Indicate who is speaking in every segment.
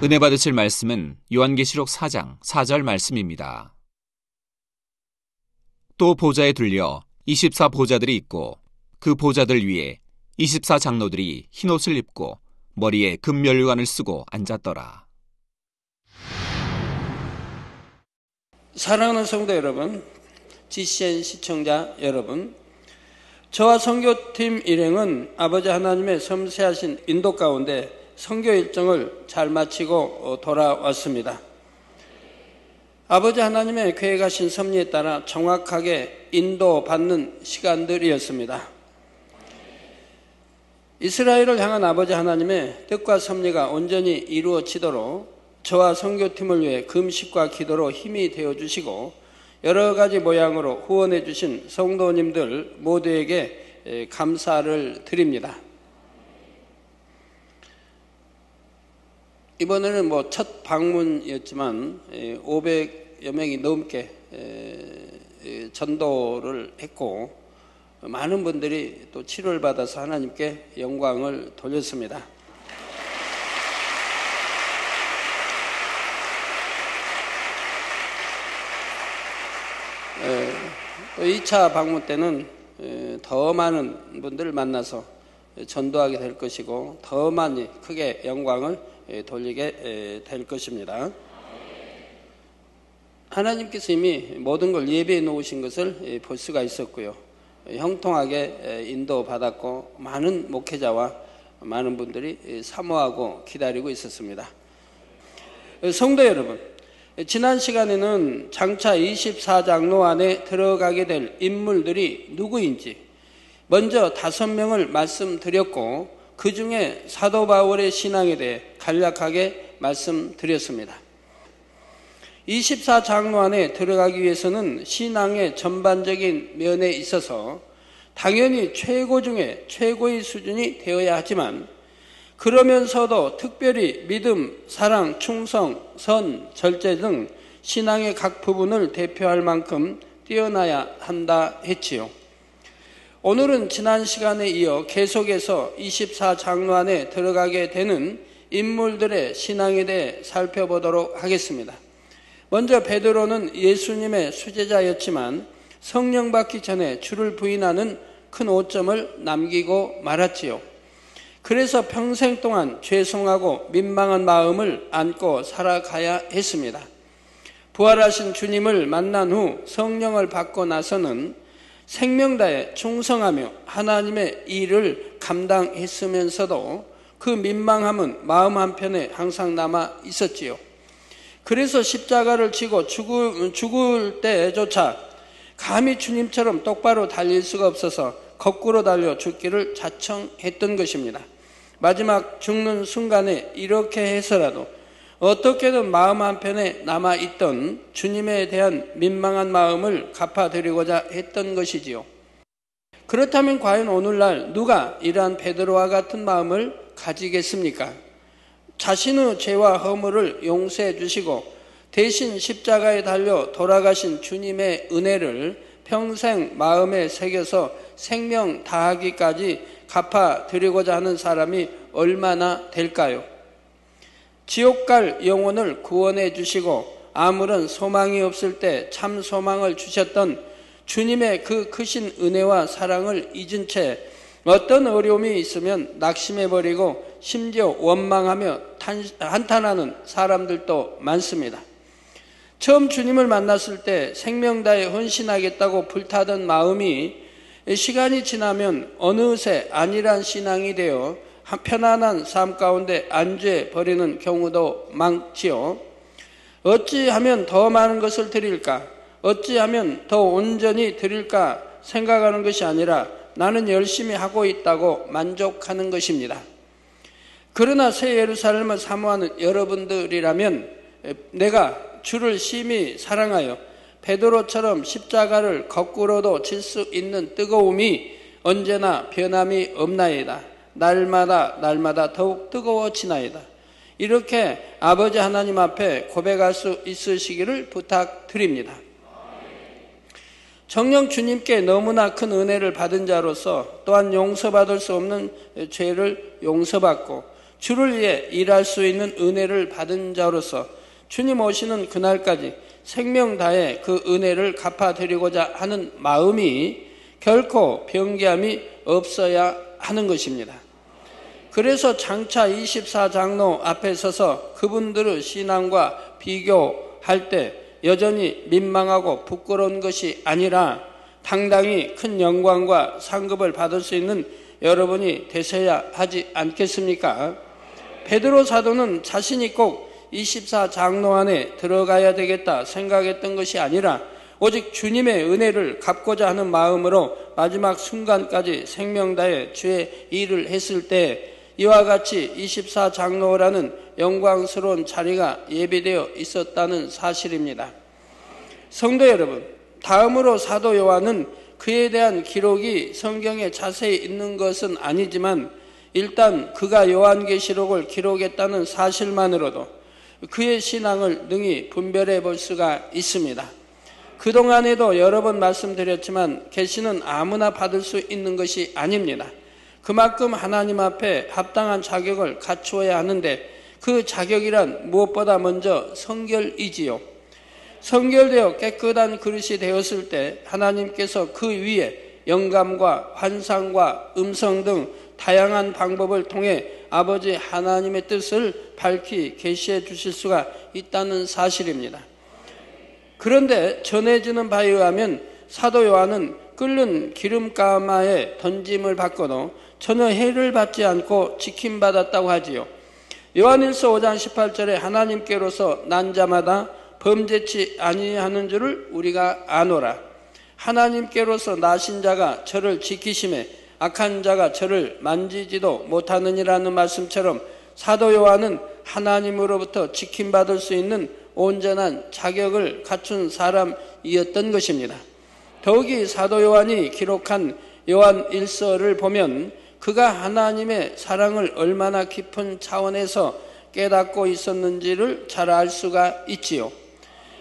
Speaker 1: 은혜 받으실 말씀은 요한계시록 4장 4절 말씀입니다. 또 보좌에 둘려 24 보좌들이 있고 그 보좌들 위에 24 장로들이 흰옷을 입고 머리에 금면류관을 쓰고 앉았더라.
Speaker 2: 사랑하는 성도 여러분, GCN 시청자 여러분, 저와 선교팀 일행은 아버지 하나님의 섬세하신 인도 가운데 선교 일정을 잘 마치고 돌아왔습니다. 아버지 하나님의 계획하신 섭리에 따라 정확하게 인도받는 시간들이었습니다. 이스라엘을 향한 아버지 하나님의 뜻과 섭리가 온전히 이루어지도록 저와 선교팀을 위해 금식과 기도로 힘이 되어주시고 여러 가지 모양으로 후원해 주신 성도님들 모두에게 감사를 드립니다. 이번에는 첫 방문이었지만 500여 명이 넘게 전도를 했고 많은 분들이 또 치료를 받아서 하나님께 영광을 돌렸습니다. 2차 방문 때는 더 많은 분들을 만나서 전도하게 될 것이고 더 많이 크게 영광을 돌리게 될 것입니다. 하나님께서 이미 모든 걸 예비해 놓으신 것을 볼 수가 있었고요. 형통하게 인도받았고 많은 목회자와 많은 분들이 사모하고 기다리고 있었습니다. 성도 여러분, 지난 시간에는 장차 24장로 안에 들어가게 될 인물들이 누구인지 먼저 5명을 말씀드렸고 그 중에 사도 바울의 신앙에 대해 간략하게 말씀드렸습니다. 24장로 안에 들어가기 위해서는 신앙의 전반적인 면에 있어서 당연히 최고 중에 최고의 수준이 되어야 하지만 그러면서도 특별히 믿음, 사랑, 충성, 선, 절제 등 신앙의 각 부분을 대표할 만큼 뛰어나야 한다 했지요. 오늘은 지난 시간에 이어 계속해서 24장로 안에 들어가게 되는 인물들의 신앙에 대해 살펴보도록 하겠습니다. 먼저 베드로는 예수님의 수제자였지만 성령 받기 전에 주를 부인하는 큰 오점을 남기고 말았지요. 그래서 평생 동안 죄송하고 민망한 마음을 안고 살아가야 했습니다. 부활하신 주님을 만난 후 성령을 받고 나서는 생명 다해 충성하며 하나님의 일을 감당했으면서도 그 민망함은 마음 한편에 항상 남아 있었지요. 그래서 십자가를 지고 죽을 때조차 감히 주님처럼 똑바로 달릴 수가 없어서 거꾸로 달려 죽기를 자청했던 것입니다. 마지막 죽는 순간에 이렇게 해서라도 어떻게든 마음 한편에 남아있던 주님에 대한 민망한 마음을 갚아드리고자 했던 것이지요. 그렇다면 과연 오늘날 누가 이러한 베드로와 같은 마음을 가지겠습니까? 자신의 죄와 허물을 용서해 주시고 대신 십자가에 달려 돌아가신 주님의 은혜를 평생 마음에 새겨서 생명 다하기까지 갚아드리고자 하는 사람이 얼마나 될까요? 지옥 갈 영혼을 구원해 주시고 아무런 소망이 없을 때 참 소망을 주셨던 주님의 그 크신 은혜와 사랑을 잊은 채 어떤 어려움이 있으면 낙심해버리고 심지어 원망하며 한탄하는 사람들도 많습니다. 처음 주님을 만났을 때 생명 다해 헌신하겠다고 불타던 마음이 시간이 지나면 어느새 안일한 신앙이 되어 편안한 삶 가운데 안주해 버리는 경우도 많지요. 어찌하면 더 많은 것을 드릴까? 어찌하면 더 온전히 드릴까 생각하는 것이 아니라 나는 열심히 하고 있다고 만족하는 것입니다. 그러나 새 예루살렘을 사모하는 여러분들이라면 내가 주를 심히 사랑하여 베드로처럼 십자가를 거꾸로도 질 수 있는 뜨거움이 언제나 변함이 없나이다. 날마다 더욱 뜨거워지나이다. 이렇게 아버지 하나님 앞에 고백할 수 있으시기를 부탁드립니다. 정녕 주님께 너무나 큰 은혜를 받은 자로서 또한 용서받을 수 없는 죄를 용서받고 주를 위해 일할 수 있는 은혜를 받은 자로서 주님 오시는 그날까지 생명 다해 그 은혜를 갚아드리고자 하는 마음이 결코 변개함이 없어야 하는 것입니다. 그래서 장차 24장로 앞에 서서 그분들의 신앙과 비교할 때 여전히 민망하고 부끄러운 것이 아니라 당당히 큰 영광과 상급을 받을 수 있는 여러분이 되셔야 하지 않겠습니까? 베드로 사도는 자신이 꼭 24장로 안에 들어가야 되겠다 생각했던 것이 아니라 오직 주님의 은혜를 갚고자 하는 마음으로 마지막 순간까지 생명 다해 주의 일을 했을 때 이와 같이 24장로라는 영광스러운 자리가 예비되어 있었다는 사실입니다. 성도 여러분, 다음으로 사도 요한은 그에 대한 기록이 성경에 자세히 있는 것은 아니지만 일단 그가 요한계시록을 기록했다는 사실만으로도 그의 신앙을 능히 분별해 볼 수가 있습니다. 그동안에도 여러 번 말씀드렸지만 계시는 아무나 받을 수 있는 것이 아닙니다. 그만큼 하나님 앞에 합당한 자격을 갖추어야 하는데 그 자격이란 무엇보다 먼저 성결이지요. 성결되어 깨끗한 그릇이 되었을 때 하나님께서 그 위에 영감과 환상과 음성 등 다양한 방법을 통해 아버지 하나님의 뜻을 밝히 계시해 주실 수가 있다는 사실입니다. 그런데 전해지는 바에 의하면 사도 요한은 끓는 기름가마에 던짐을 받고도 전혀 해를 받지 않고 지킴받았다고 하지요. 요한일서 5장 18절에 하나님께로서 난 자마다 범죄치 아니하는 줄을 우리가 아노라. 하나님께로서 나신 자가 저를 지키심에 악한 자가 저를 만지지도 못하느니라는 말씀처럼 사도 요한은 하나님으로부터 지킴받을 수 있는 온전한 자격을 갖춘 사람이었던 것입니다. 더욱이 사도 요한이 기록한 요한 1서를 보면 그가 하나님의 사랑을 얼마나 깊은 차원에서 깨닫고 있었는지를 잘 알 수가 있지요.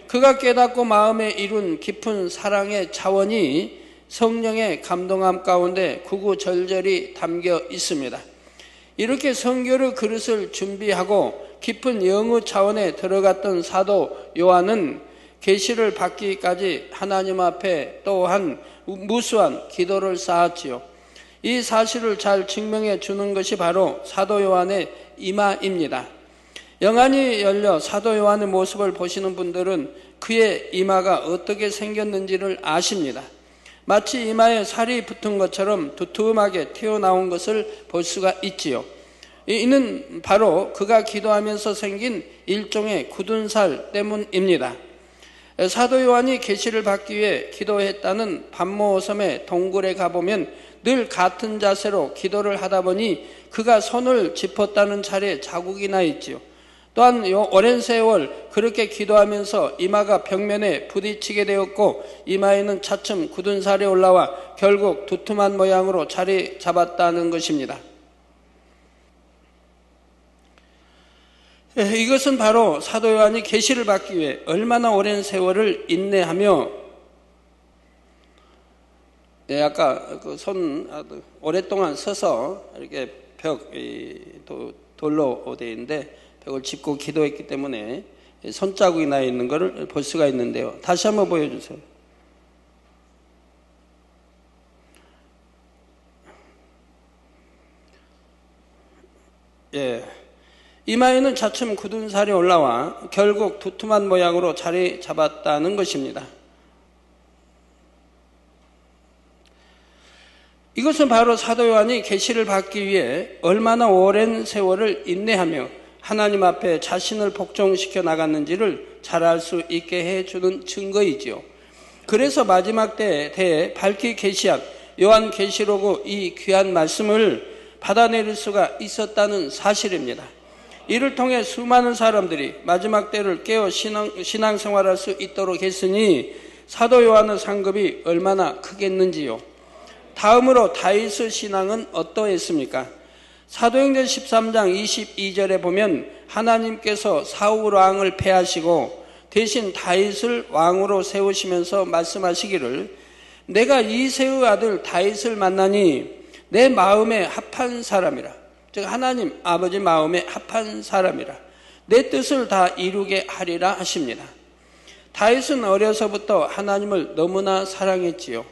Speaker 2: 그가 깨닫고 마음에 이룬 깊은 사랑의 차원이 성령의 감동함 가운데 구구절절히 담겨 있습니다. 이렇게 성결의 그릇을 준비하고 깊은 영의 차원에 들어갔던 사도 요한은 계시를 받기까지 하나님 앞에 또한 무수한 기도를 쌓았지요. 이 사실을 잘 증명해 주는 것이 바로 사도 요한의 이마입니다. 영안이 열려 사도 요한의 모습을 보시는 분들은 그의 이마가 어떻게 생겼는지를 아십니다. 마치 이마에 살이 붙은 것처럼 두툼하게 튀어나온 것을 볼 수가 있지요. 이는 바로 그가 기도하면서 생긴 일종의 굳은 살 때문입니다. 사도 요한이 계시를 받기 위해 기도했다는 반모섬의 동굴에 가보면 늘 같은 자세로 기도를 하다 보니 그가 손을 짚었다는 차례 자국이 나 있지요. 또한 오랜 세월 그렇게 기도하면서 이마가 벽면에 부딪히게 되었고 이마에는 차츰 굳은 살이 올라와 결국 두툼한 모양으로 자리 잡았다는 것입니다. 이것은 바로 사도 요한이 계시를 받기 위해 얼마나 오랜 세월을 인내하며 아까 그 손 오랫동안 서서 이렇게 벽 돌로 되어 있는데 벽을 짚고 기도했기 때문에 손자국이 나 있는 것을 볼 수가 있는데요. 다시 한번 보여주세요. 이마에는 차츰 굳은 살이 올라와 결국 두툼한 모양으로 자리 잡았다는 것입니다. 이것은 바로 사도 요한이 계시를 받기 위해 얼마나 오랜 세월을 인내하며 하나님 앞에 자신을 복종시켜 나갔는지를 잘 알 수 있게 해주는 증거이지요. 그래서 마지막 때에 대해 밝히 계시한 요한계시록의 이 귀한 말씀을 받아내릴 수가 있었다는 사실입니다. 이를 통해 수많은 사람들이 마지막 때를 깨어 신앙생활할 수 있도록 했으니 사도 요한의 상급이 얼마나 크겠는지요. 다음으로 다윗의 신앙은 어떠했습니까? 사도행전 13장 22절에 보면 하나님께서 사울 왕을 패하시고 대신 다윗을 왕으로 세우시면서 말씀하시기를 내가 이새의 아들 다윗을 만나니 내 마음에 합한 사람이라 즉 하나님 아버지 마음에 합한 사람이라 내 뜻을 다 이루게 하리라 하십니다. 다윗은 어려서부터 하나님을 너무나 사랑했지요.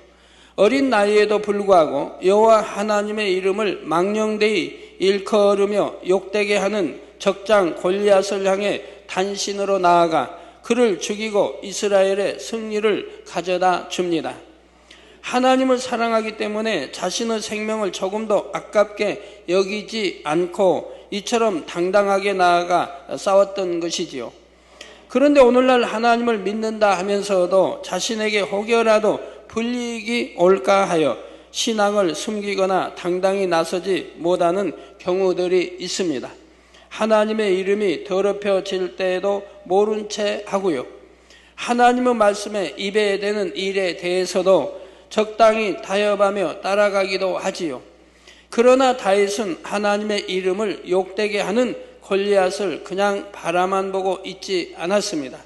Speaker 2: 어린 나이에도 불구하고 여호와 하나님의 이름을 망령되이 일컬으며 욕되게 하는 적장 골리앗을 향해 단신으로 나아가 그를 죽이고 이스라엘의 승리를 가져다 줍니다. 하나님을 사랑하기 때문에 자신의 생명을 조금도 아깝게 여기지 않고 이처럼 당당하게 나아가 싸웠던 것이지요. 그런데 오늘날 하나님을 믿는다 하면서도 자신에게 혹여라도 불이익이 올까 하여 신앙을 숨기거나 당당히 나서지 못하는 경우들이 있습니다. 하나님의 이름이 더럽혀질 때에도 모른 채 하고요. 하나님의 말씀에 입에 대는 일에 대해서도 적당히 타협하며 따라가기도 하지요. 그러나 다윗은 하나님의 이름을 욕되게 하는 골리앗을 그냥 바라만 보고 있지 않았습니다.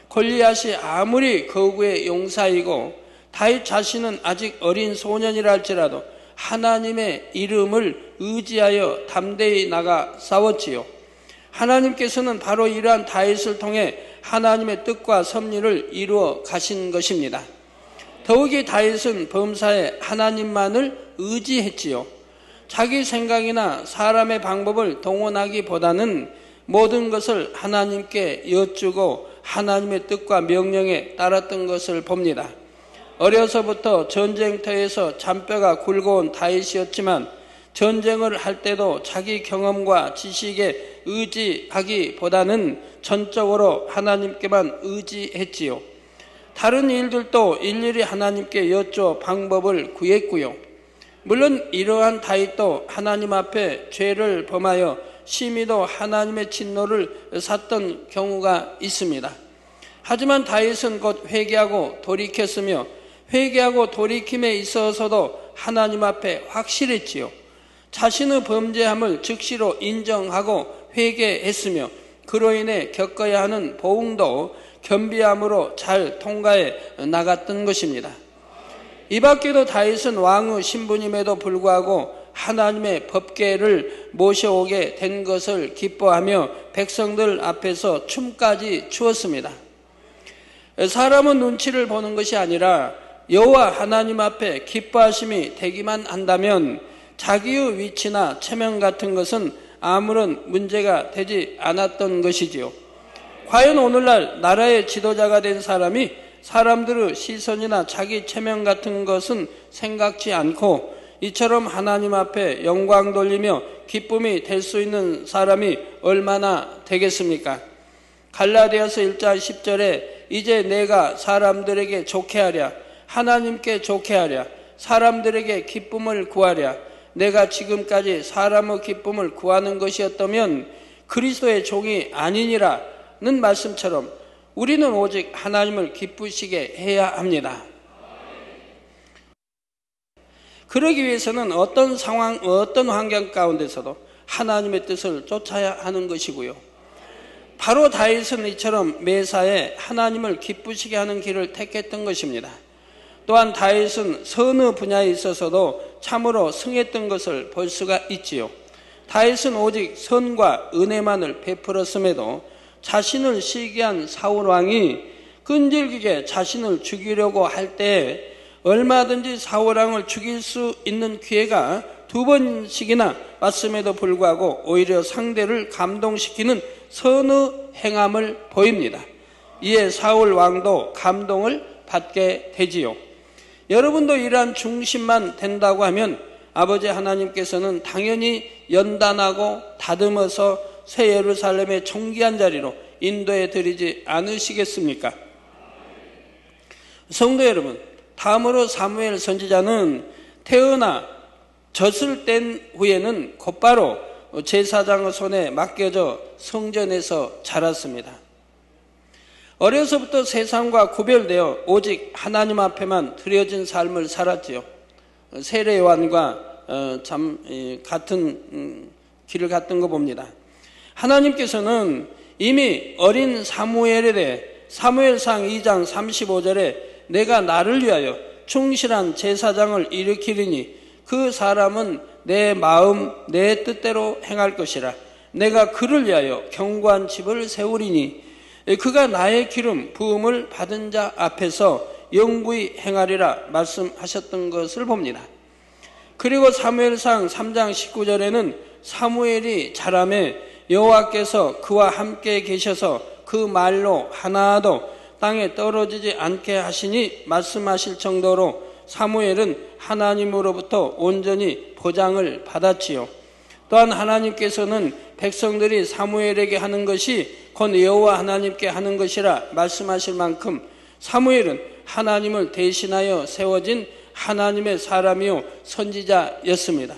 Speaker 2: 골리앗이 아무리 거구의 용사이고 다윗 자신은 아직 어린 소년이라 할지라도 하나님의 이름을 의지하여 담대히 나가 싸웠지요. 하나님께서는 바로 이러한 다윗을 통해 하나님의 뜻과 섭리를 이루어 가신 것입니다. 더욱이 다윗은 범사에 하나님만을 의지했지요. 자기 생각이나 사람의 방법을 동원하기보다는 모든 것을 하나님께 여쭈고 하나님의 뜻과 명령에 따랐던 것을 봅니다. 어려서부터 전쟁터에서 잔뼈가 굵어온 다윗이었지만 전쟁을 할 때도 자기 경험과 지식에 의지하기보다는 전적으로 하나님께만 의지했지요. 다른 일들도 일일이 하나님께 여쭈어 방법을 구했고요. 물론 이러한 다윗도 하나님 앞에 죄를 범하여 심히도 하나님의 진노를 샀던 경우가 있습니다. 하지만 다윗은 곧 회개하고 돌이켰으며 회개하고 돌이킴에 있어서도 하나님 앞에 확실했지요. 자신의 범죄함을 즉시로 인정하고 회개했으며 그로 인해 겪어야 하는 보응도 겸비함으로 잘 통과해 나갔던 것입니다. 이 밖에도 다윗은 왕의 신분임에도 불구하고 하나님의 법궤를 모셔오게 된 것을 기뻐하며 백성들 앞에서 춤까지 추었습니다. 사람은 눈치를 보는 것이 아니라 여호와 하나님 앞에 기뻐하심이 되기만 한다면 자기의 위치나 체면 같은 것은 아무런 문제가 되지 않았던 것이지요. 과연 오늘날 나라의 지도자가 된 사람이 사람들의 시선이나 자기 체면 같은 것은 생각지 않고 이처럼 하나님 앞에 영광 돌리며 기쁨이 될 수 있는 사람이 얼마나 되겠습니까? 갈라디아서 1장 10절에 이제 내가 사람들에게 좋게 하랴 하나님께 좋게 하랴 사람들에게 기쁨을 구하랴 내가 지금까지 사람의 기쁨을 구하는 것이었다면 그리스도의 종이 아니니라는 말씀처럼 우리는 오직 하나님을 기쁘시게 해야 합니다. 그러기 위해서는 어떤 상황, 어떤 환경 가운데서도 하나님의 뜻을 쫓아야 하는 것이고요. 바로 다윗은 이처럼 매사에 하나님을 기쁘시게 하는 길을 택했던 것입니다. 또한 다윗은 선의 분야에 있어서도 참으로 승했던 것을 볼 수가 있지요. 다윗은 오직 선과 은혜만을 베풀었음에도 자신을 시기한 사울 왕이 끈질기게 자신을 죽이려고 할 때 얼마든지 사울 왕을 죽일 수 있는 기회가 2번씩이나 왔음에도 불구하고 오히려 상대를 감동시키는 선의 행함을 보입니다. 이에 사울 왕도 감동을 받게 되지요. 여러분도 이러한 중심만 된다고 하면 아버지 하나님께서는 당연히 연단하고 다듬어서 새 예루살렘의 존귀한 자리로 인도해 드리지 않으시겠습니까? 성도 여러분, 다음으로 사무엘 선지자는 태어나 젖을 뗀 후에는 곧바로 제사장의 손에 맡겨져 성전에서 자랐습니다. 어려서부터 세상과 구별되어 오직 하나님 앞에만 드려진 삶을 살았지요. 세례 요한과 같은 길을 갔던 거 봅니다. 하나님께서는 이미 어린 사무엘에 대해 사무엘상 2장 35절에 내가 나를 위하여 충실한 제사장을 일으키리니 그 사람은 내 마음 내 뜻대로 행할 것이라. 내가 그를 위하여 견고한 집을 세우리니 그가 나의 기름 부음을 받은 자 앞에서 영구히 행하리라 말씀하셨던 것을 봅니다. 그리고 사무엘상 3장 19절에는 사무엘이 자라매 여호와께서 그와 함께 계셔서 그 말로 하나도 땅에 떨어지지 않게 하시니 말씀하실 정도로 사무엘은 하나님으로부터 온전히 보장을 받았지요. 또한 하나님께서는 백성들이 사무엘에게 하는 것이 곧 여호와 하나님께 하는 것이라 말씀하실 만큼 사무엘은 하나님을 대신하여 세워진 하나님의 사람이요 선지자였습니다.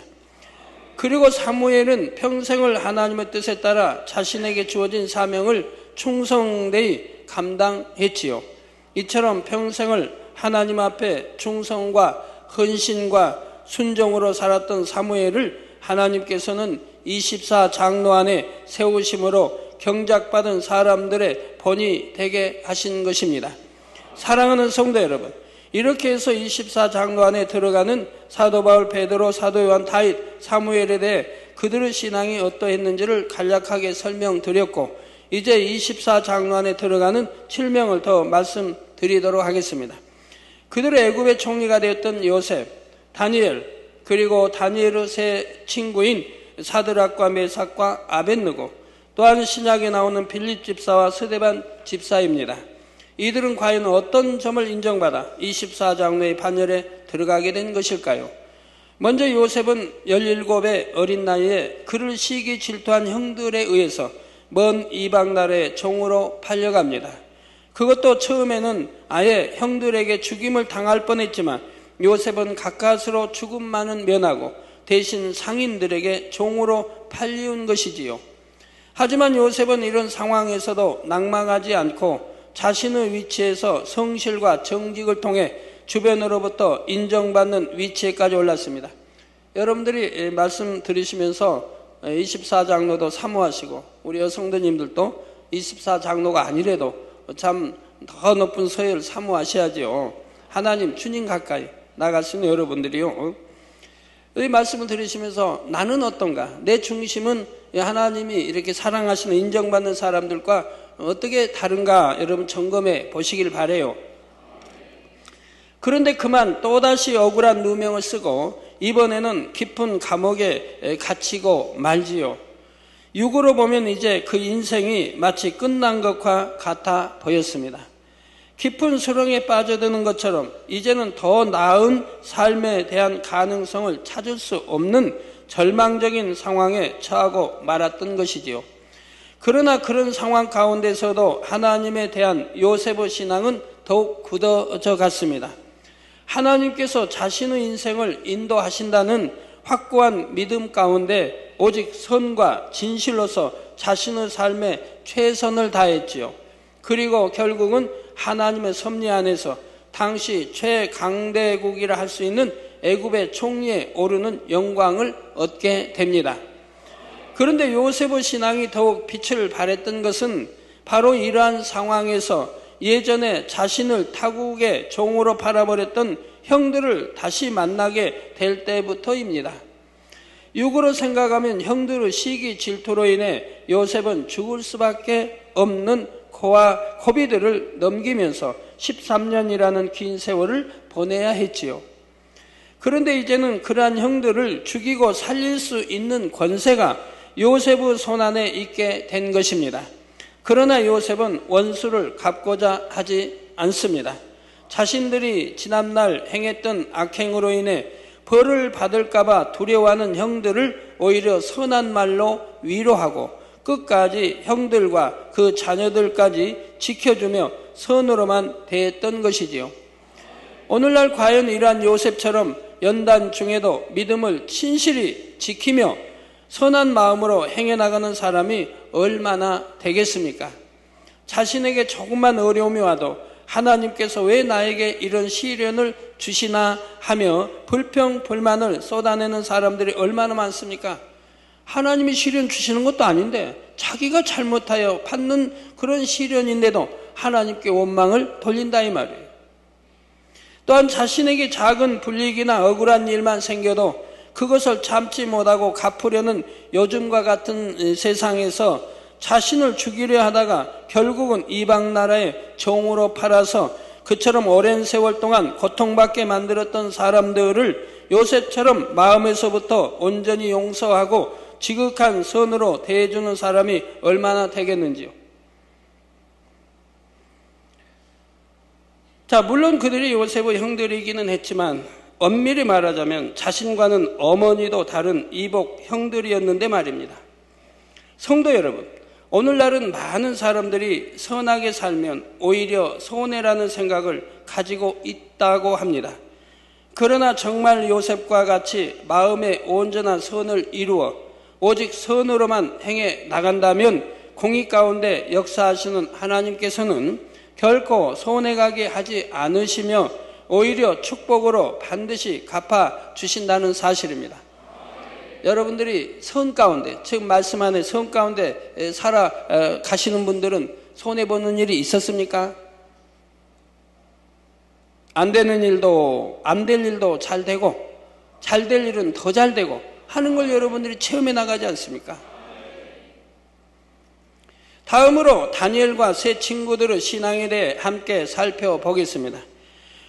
Speaker 2: 그리고 사무엘은 평생을 하나님의 뜻에 따라 자신에게 주어진 사명을 충성되이 감당했지요. 이처럼 평생을 하나님 앞에 충성과 헌신과 순종으로 살았던 사무엘을 하나님께서는 24장로 안에 세우심으로 경작받은 사람들의 본이 되게 하신 것입니다. 사랑하는 성도 여러분, 이렇게 해서 24장로 안에 들어가는 사도 바울, 베드로, 사도 요한, 다윗, 사무엘에 대해 그들의 신앙이 어떠했는지를 간략하게 설명드렸고, 이제 24장로 안에 들어가는 7명을 더 말씀드리도록 하겠습니다. 그들의 애굽의 총리가 되었던 요셉, 다니엘, 그리고 다니엘의 세 친구인 사드락과 메삭과 아벳느고, 또한 신약에 나오는 빌립 집사와 스데반 집사입니다. 이들은 과연 어떤 점을 인정받아 24장로의 반열에 들어가게 된 것일까요? 먼저 요셉은 17의 어린 나이에 그를 시기 질투한 형들에 의해서 먼 이방 나라의 종으로 팔려갑니다. 그것도 처음에는 아예 형들에게 죽임을 당할 뻔했지만 요셉은 가까스로 죽음만은 면하고 대신 상인들에게 종으로 팔리운 것이지요. 하지만 요셉은 이런 상황에서도 낭망하지 않고 자신의 위치에서 성실과 정직을 통해 주변으로부터 인정받는 위치에까지 올랐습니다. 여러분들이 말씀 들으시면서 24장로도 사모하시고 우리 여성도님들도 24장로가 아니래도 참 더 높은 서열 사모하셔야지요. 하나님 주님 가까이 나갈 수 있는 여러분들이요. 이 말씀을 들으시면서 나는 어떤가? 내 중심은 하나님이 이렇게 사랑하시는 인정받는 사람들과 어떻게 다른가 여러분 점검해 보시길 바라요. 그런데 그만 또다시 억울한 누명을 쓰고 이번에는 깊은 감옥에 갇히고 말지요. 육으로 보면 이제 그 인생이 마치 끝난 것과 같아 보였습니다. 깊은 수렁에 빠져드는 것처럼 이제는 더 나은 삶에 대한 가능성을 찾을 수 없는 절망적인 상황에 처하고 말았던 것이지요. 그러나 그런 상황 가운데서도 하나님에 대한 요셉의 신앙은 더욱 굳어져 갔습니다. 하나님께서 자신의 인생을 인도하신다는 확고한 믿음 가운데 오직 선과 진실로서 자신의 삶에 최선을 다했지요. 그리고 결국은 하나님의 섭리 안에서 당시 최강대국이라 할 수 있는 애굽의 총리에 오르는 영광을 얻게 됩니다. 그런데 요셉의 신앙이 더욱 빛을 발했던 것은 바로 이러한 상황에서 예전에 자신을 타국의 종으로 팔아버렸던 형들을 다시 만나게 될 때부터입니다. 육으로 생각하면 형들의 시기 질투로 인해 요셉은 죽을 수밖에 없는 고비들을 넘기면서 13년이라는 긴 세월을 보내야 했지요. 그런데 이제는 그러한 형들을 죽이고 살릴 수 있는 권세가 요셉의 손안에 있게 된 것입니다. 그러나 요셉은 원수를 갚고자 하지 않습니다. 자신들이 지난날 행했던 악행으로 인해 벌을 받을까봐 두려워하는 형들을 오히려 선한 말로 위로하고 끝까지 형들과 그 자녀들까지 지켜주며 선으로만 대했던 것이지요. 오늘날 과연 이러한 요셉처럼 연단 중에도 믿음을 진실히 지키며 선한 마음으로 행해나가는 사람이 얼마나 되겠습니까? 자신에게 조금만 어려움이 와도 하나님께서 왜 나에게 이런 시련을 주시나 하며 불평, 불만을 쏟아내는 사람들이 얼마나 많습니까? 하나님이 시련 주시는 것도 아닌데 자기가 잘못하여 받는 그런 시련인데도 하나님께 원망을 돌린다 이 말이에요. 또한 자신에게 작은 불이익이나 억울한 일만 생겨도 그것을 참지 못하고 갚으려는 요즘과 같은 세상에서 자신을 죽이려 하다가 결국은 이방 나라의 종으로 팔아서 그처럼 오랜 세월 동안 고통받게 만들었던 사람들을 요셉처럼 마음에서부터 온전히 용서하고 지극한 선으로 대해주는 사람이 얼마나 되겠는지요. 자, 물론 그들이 요셉의 형들이기는 했지만 엄밀히 말하자면 자신과는 어머니도 다른 이복 형들이었는데 말입니다. 성도 여러분, 오늘날은 많은 사람들이 선하게 살면 오히려 손해라는 생각을 가지고 있다고 합니다. 그러나 정말 요셉과 같이 마음의 온전한 선을 이루어 오직 선으로만 행해 나간다면 공의 가운데 역사하시는 하나님께서는 결코 손해가게 하지 않으시며 오히려 축복으로 반드시 갚아주신다는 사실입니다. 여러분들이 선 가운데, 즉 말씀 안에 선 가운데 살아가시는 분들은 손해보는 일이 있었습니까? 안 되는 일도, 안 될 일도 잘 되고, 잘 될 일은 더 잘 되고 하는 걸 여러분들이 체험해 나가지 않습니까? 다음으로 다니엘과 세 친구들의 신앙에 대해 함께 살펴보겠습니다.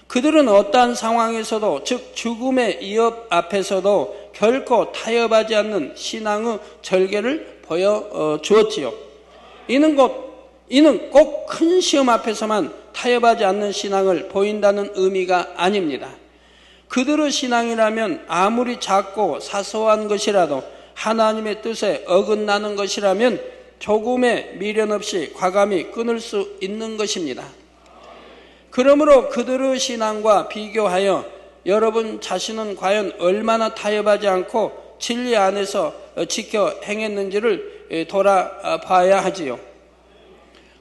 Speaker 2: 그들은 어떠한 상황에서도, 즉 죽음의 위협 앞에서도 결코 타협하지 않는 신앙의 절개를 보여주었지요. 이는 꼭 큰 시험 앞에서만 타협하지 않는 신앙을 보인다는 의미가 아닙니다. 그들의 신앙이라면 아무리 작고 사소한 것이라도 하나님의 뜻에 어긋나는 것이라면 조금의 미련 없이 과감히 끊을 수 있는 것입니다. 그러므로 그들의 신앙과 비교하여 여러분 자신은 과연 얼마나 타협하지 않고 진리 안에서 지켜 행했는지를 돌아봐야 하지요.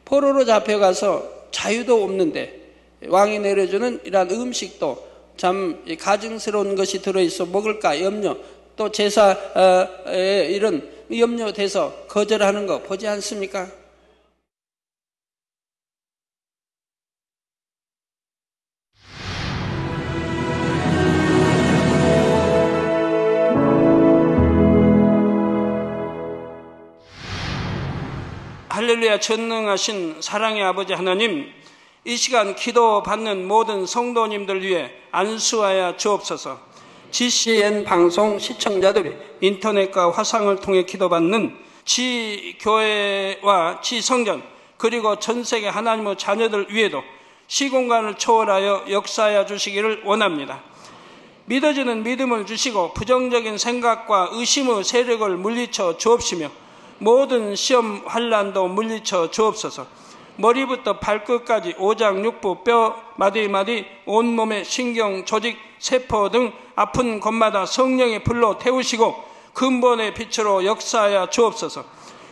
Speaker 2: 포로로 잡혀가서 자유도 없는데 왕이 내려주는 이러한 음식도 참 가증스러운 것이 들어있어 먹을까 염려, 또 제사에 이런 염려돼서 거절하는 거 보지 않습니까? 할렐루야. 전능하신 사랑의 아버지 하나님, 이 시간 기도받는 모든 성도님들 위해 안수하여 주옵소서. GCN 방송 시청자들이 인터넷과 화상을 통해 기도받는 지교회와 지성전 그리고 전세계 하나님의 자녀들 위에도 시공간을 초월하여 역사하여 주시기를 원합니다. 믿어지는 믿음을 주시고 부정적인 생각과 의심의 세력을 물리쳐 주옵시며 모든 시험 환난도 물리쳐 주옵소서. 머리부터 발끝까지 오장육부 뼈 마디마디 온몸의 신경 조직 세포 등 아픈 곳마다 성령의 불로 태우시고 근본의 빛으로 역사하여 주옵소서.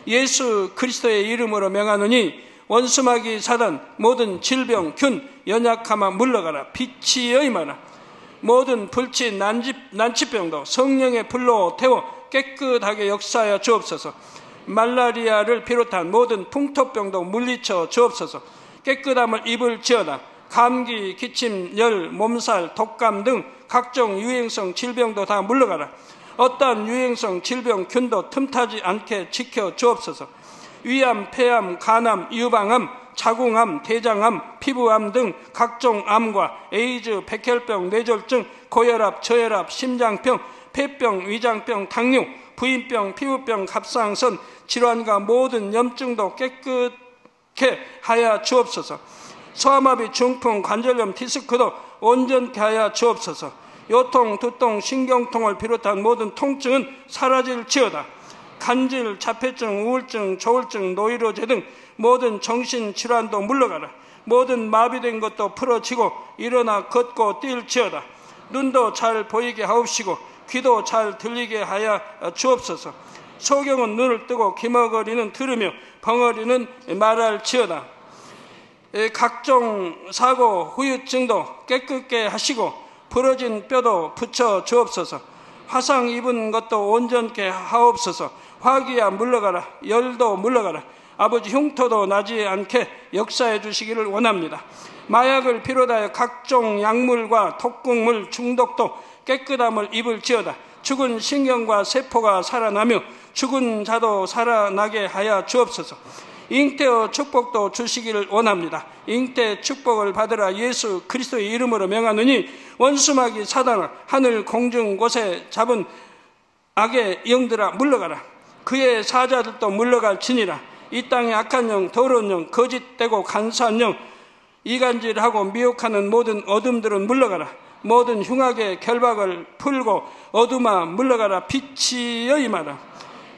Speaker 2: 예수 그리스도의 이름으로 명하노니 원수마귀 사단 모든 질병 균 연약함아 물러가라. 빛이 임하라. 모든 불치 난치병도 성령의 불로 태워 깨끗하게 역사하여 주옵소서. 말라리아를 비롯한 모든 풍토병도 물리쳐 주옵소서. 깨끗함을 입을지어다. 감기, 기침, 열, 몸살, 독감 등 각종 유행성 질병도 다 물러가라. 어떠한 유행성 질병 균도 틈타지 않게 지켜 주옵소서. 위암, 폐암, 간암, 유방암, 자궁암, 대장암, 피부암 등 각종 암과 에이즈, 백혈병, 뇌졸중, 고혈압, 저혈압, 심장병, 폐병, 위장병, 당뇨, 부인병, 피부병, 갑상선, 질환과 모든 염증도 깨끗게 하여 주옵소서. 소아마비, 중풍, 관절염, 디스크도 온전케 하여 주옵소서. 요통, 두통, 신경통을 비롯한 모든 통증은 사라질지어다. 간질, 자폐증, 우울증, 조울증, 노이로제 등 모든 정신질환도 물러가라. 모든 마비된 것도 풀어지고 일어나 걷고 뛸지어다. 눈도 잘 보이게 하옵시고 귀도 잘 들리게 하여 주옵소서. 소경은 눈을 뜨고 기머거리는 들으며 벙어리는 말할지어다. 각종 사고 후유증도 깨끗게 하시고 부러진 뼈도 붙여 주옵소서. 화상 입은 것도 온전케 하옵소서. 화기야 물러가라. 열도 물러가라. 아버지 흉터도 나지 않게 역사해 주시기를 원합니다. 마약을 비롯하여 각종 약물과 독극물 중독도 깨끗함을 입을지어다. 죽은 신경과 세포가 살아나며 죽은 자도 살아나게 하여 주옵소서. 잉태의 축복도 주시기를 원합니다. 잉태 축복을 받으라 예수 그리스도의 이름으로 명하노니 원수마귀 사단아 하늘 공중 곳에 잡은 악의 영들아 물러가라. 그의 사자들도 물러갈지니라. 이 땅의 악한 영, 더러운 영, 거짓되고 간사한 영, 이간질하고 미혹하는 모든 어둠들은 물러가라. 모든 흉악의 결박을 풀고 어둠아 물러가라. 빛이여 임하라.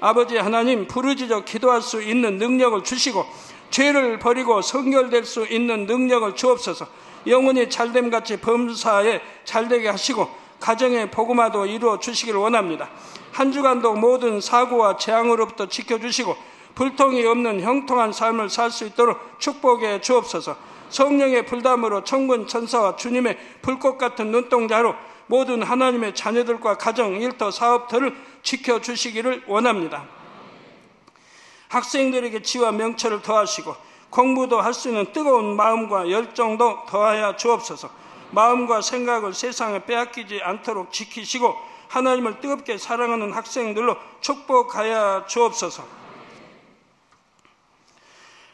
Speaker 2: 아버지 하나님, 부르짖어 기도할 수 있는 능력을 주시고 죄를 버리고 성결될 수 있는 능력을 주옵소서. 영혼이 잘됨같이 범사에 잘되게 하시고 가정의 복음화도 이루어 주시길 원합니다. 한 주간도 모든 사고와 재앙으로부터 지켜주시고 불통이 없는 형통한 삶을 살 수 있도록 축복해 주옵소서. 성령의 불담으로 천군 천사와 주님의 불꽃 같은 눈동자로 모든 하나님의 자녀들과 가정, 일터, 사업터를 지켜주시기를 원합니다. 학생들에게 지와 명철을 더하시고 공부도 할 수 있는 뜨거운 마음과 열정도 더하여 주옵소서. 마음과 생각을 세상에 빼앗기지 않도록 지키시고 하나님을 뜨겁게 사랑하는 학생들로 축복하여 주옵소서.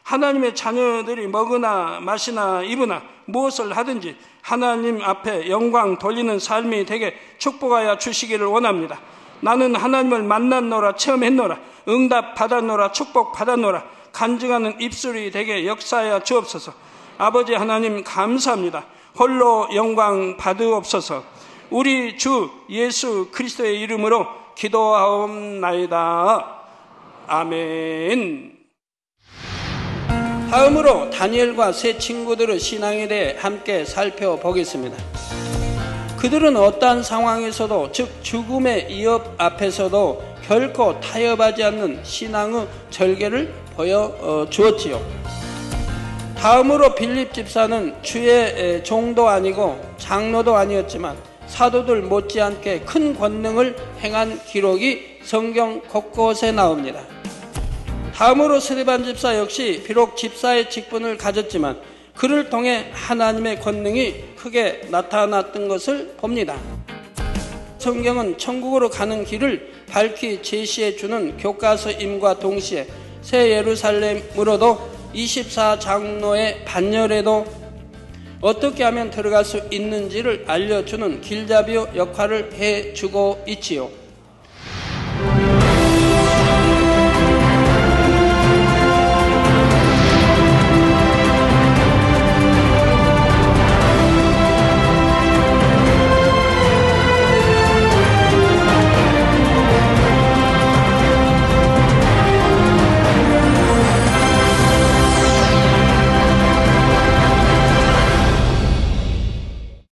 Speaker 2: 하나님의 자녀들이 먹으나 마시나 입으나 무엇을 하든지 하나님 앞에 영광 돌리는 삶이 되게 축복하여 주시기를 원합니다. 나는 하나님을 만났노라, 체험했노라, 응답 받았노라, 축복 받았노라, 간증하는 입술이 되게 역사하여 주옵소서. 아버지 하나님 감사합니다. 홀로 영광 받으옵소서. 우리 주 예수 그리스도의 이름으로 기도하옵나이다. 아멘. 다음으로 다니엘과 세 친구들의 신앙에 대해 함께 살펴보겠습니다. 그들은 어떠한 상황에서도, 즉 죽음의 위협 앞에서도 결코 타협하지 않는 신앙의 절개를 보여주었지요. 다음으로 빌립 집사는 주의 종도 아니고 장로도 아니었지만 사도들 못지않게 큰 권능을 행한 기록이 성경 곳곳에 나옵니다. 다음으로 스데반 집사 역시 비록 집사의 직분을 가졌지만 그를 통해 하나님의 권능이 크게 나타났던 것을 봅니다. 성경은 천국으로 가는 길을 밝히 제시해 주는 교과서임과 동시에 새 예루살렘으로도 24장로의 반열에도 어떻게 하면 들어갈 수 있는지를 알려주는 길잡이 역할을 해주고 있지요.